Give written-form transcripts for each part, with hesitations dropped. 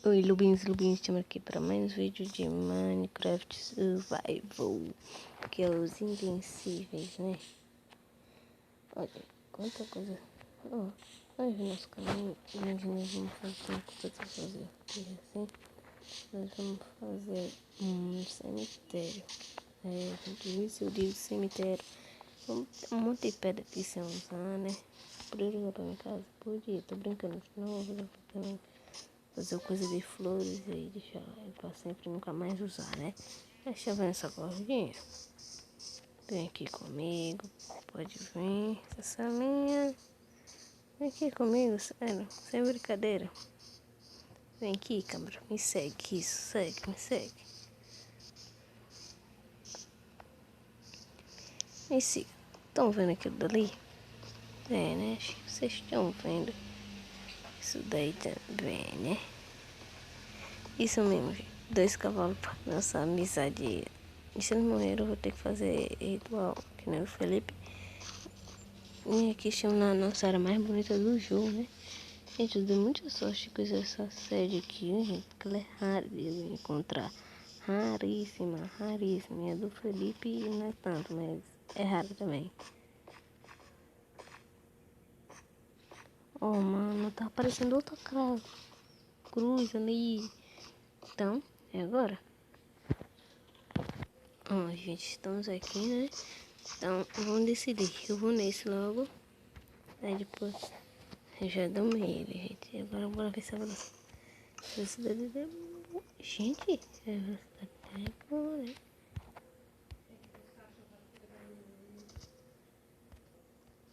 Oi, Lubins, estamos aqui para mais um vídeo de Minecraft Survival, que é os invencíveis, né? Olha, quanta coisa. Ó, vai ver nosso caminho, onde nós vamos fazer aqui assim. Nós vamos fazer um cemitério. Por isso eu digo cemitério. Vamos ter um monte de pedra aqui sem usar, né? Podia jogar pra minha casa? Podia, tô brincando de novo, também. Fazer coisa de flores e deixar pra sempre nunca mais usar, né? Deixa eu ver essa cordinha. Vem aqui comigo. Pode vir. Essa salinha. Vem aqui comigo, sério. Sem brincadeira. Vem aqui, câmera. Me segue. Isso, segue, me segue. Me siga. Estão vendo aquilo dali? É, né? Acho que vocês estão vendo. Isso daí também, né? Isso mesmo, gente. 2 cavalos para nossa amizade. E se eles morreram, eu vou ter que fazer ritual, que nem o Felipe. E aqui chama a nossa área mais bonita do jogo, né? Gente, eu dei muita sorte com essa sede aqui, né, gente? Porque ela é rara de eu encontrar. Raríssima, raríssima. E a do Felipe não é tanto, mas é rara também. Oh, mano, tá aparecendo outra cruz ali. Então, é agora? Ó, gente, estamos aqui, né? Então, vamos decidir. Eu vou nesse logo. Aí depois eu já dou ele, gente. Agora bora ver se a velocidade é boa. Gente, a velocidade é boa, né?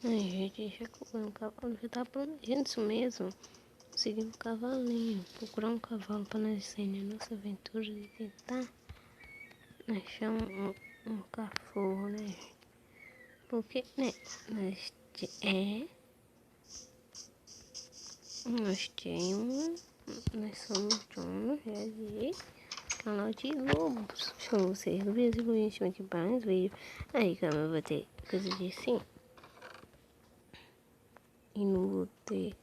Ai, gente, já comprei um cavalo. Já tava planejando isso mesmo. Conseguir um cavalinho. Procurar um cavalo pra nós sair na nossa aventura de tentar achar um cachorro, né? Porque, né? Nós temos, nós somos donos de canal de lobos. Chama vocês, lobinhos e lobinhos, chama aqui para uns vídeos. Aí, calma, eu vou ter coisa de sim. E não vou ter